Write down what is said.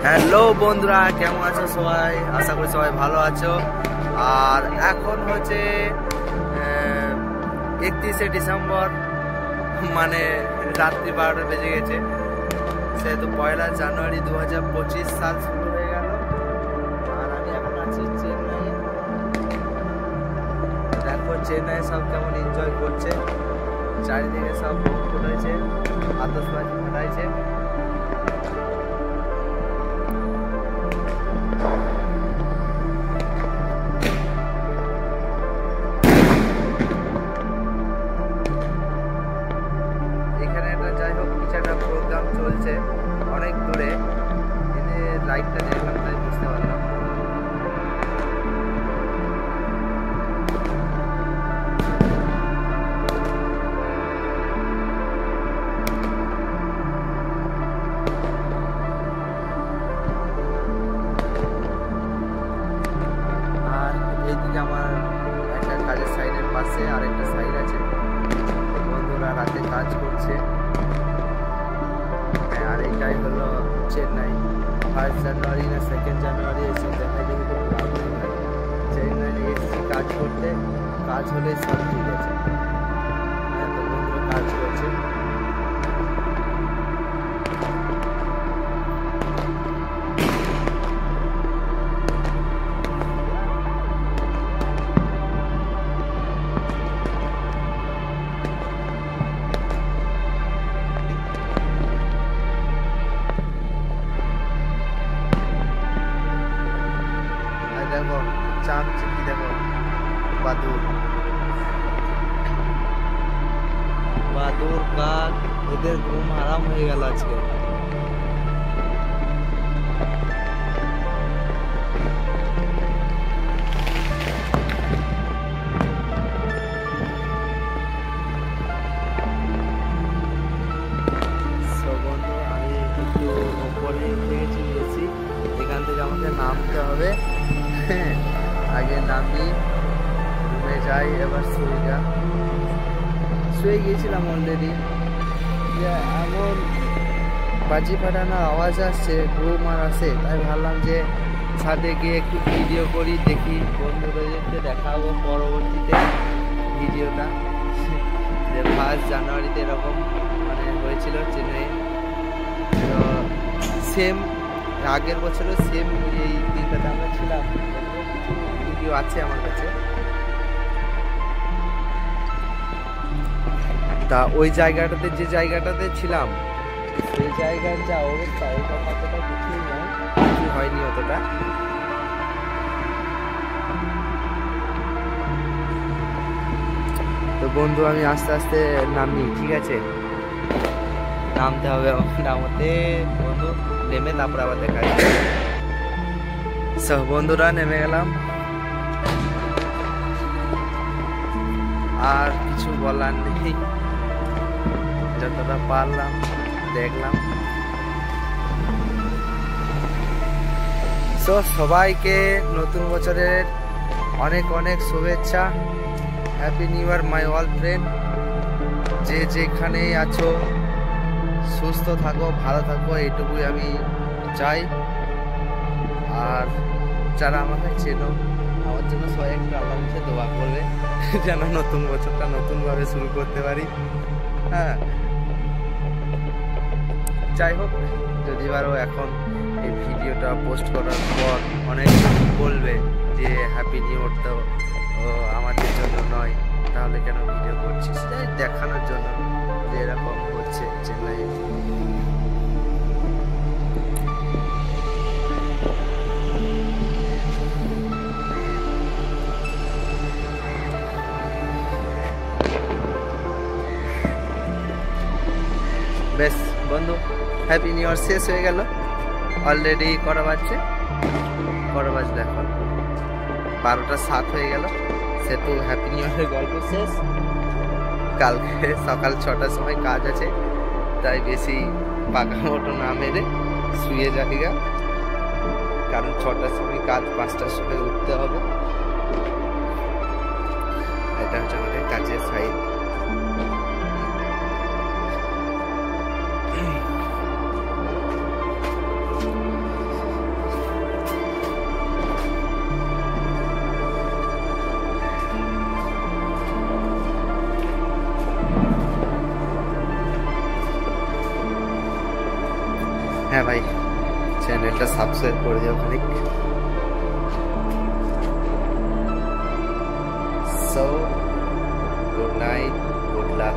Hello বন্ধুরা, কেমন আছো সবাই? আশা করি সবাই ভালো আছো। আর এখন হচ্ছে 31শে ডিসেম্বর, মানে রাত্রি 12টা বেজে গেছে। সেহেতু 1 জানুয়ারি 2025 সাল শুরু হয়ে গেল। আর আমি এখন আছি চেন্নাইয়ে। দেখো চেন্নাই সব কেমন এনজয় করছে, চারিদিকে সব বোম ফুটাইছে, আতশবাজি ফাটাইছে। এখানে একটা যাই হোক কিছু একটা প্রোগ্রাম চলছে অনেক দূরে, লাইটটা দেখলাম তাই বুঝতে পারলাম। আর এইদিকে আমার একটা কাজের সাইডের পাশে আরেকটা সাইড আছে, বন্ধুরা রাতে কাজ করছে। আর এটাই হলো চেন্নাই। 1 জানুয়ারি না 2 জানুয়ারি এসব দেখাই দেখি কোনো লাভ নেই। চেন্নাই এসেছি কাজ করতে, কাজ হলে সব ঠিক আছে। তো বন্ধুরা কাজ করছে। দেখো চামচিকি, দেখো বাদুর কাক, এদের ঘুম হারাম হয়ে গেল আজকে। বন্ধু আমি একটু ওপরে উঠে গেছি, এখান থেকে আমাকে নামতে হবে। আগে নামি রুমে যাই, এবার শুয়ে গিয়েছিলাম অলরেডি। এমন বাজি ফাটানোর আওয়াজ আসছে, ঘুম আর আসে, তাই ভাবলাম যে ছাদে গিয়ে একটু ভিডিও করি, দেখি বন্ধুদেরকে দেখাবো পরবর্তীতে ভিডিওটা। যে 1 জানুয়ারিতে এরকম মানে হয়েছিল চেন্নাই। তো সেম আগের বছরও সেম এই দিনটাতে আমরা ছিলাম, ভিডিও আছে আমার কাছে। তা ওই জায়গাটাতে, যে জায়গাটাতে ছিলাম সেই জায়গার যা অবস্থা, ওইটা অতটা কিছুই নয়, কিছু হয়নি অতটা। তো বন্ধু আমি আস্তে আস্তে নামি, ঠিক আছে? নামতে হবে, নামতে বন্ধু নেমে তারপর আবার দেখা যাবে। সব বন্ধুরা নেমে গেলাম, আর কিছু বলার নেই, যতটা পারলাম দেখলাম। তো সবাইকে নতুন বছরের অনেক অনেক শুভেচ্ছা। Happy new year my all friend. যে যেখানেই আছো সুস্থ থাকো, ভালো থাকো, এইটুকুই আমি চাই। আর যারা আমাকে চেনো, আমার জন্য সবাই একটু আল্লাহর কাছে দোয়া করবে যেন নতুন বছরটা নতুনভাবে শুরু করতে পারি। হ্যাঁ, যাই হোক, যদি আরও এখন এই ভিডিওটা পোস্ট করার পর অনেক বলবে যে হ্যাপি নিউ ইয়ার তো আমাদের জন্য নয়, তাহলে কেন ভিডিও করছিস? সেটাই দেখানোর জন্য যে এরকম হচ্ছে চেন্নাইয়ে। বেশ বন্ধু, হ্যাপি নিউ ইয়ার শেষ হয়ে গেল অলরেডি। কটা বাজছে এখন 12টা 7 হয়ে গেল। সেহেতু হ্যাপি নিউ ইয়ারের গল্প শেষ। কালকে সকাল 6টার সময় কাজ আছে, তাই বেশি পাকা মতো না মেরে শুয়ে জায়গা, কারণ 6টার সময় কাজ, 5টার সময় উঠতে হবে। এটা হচ্ছে আমাদের কাজের সাইড। হ্যাঁ ভাই, চ্যানেলটা সাবস্ক্রাইব করে দিও খানিক। So good night, good luck.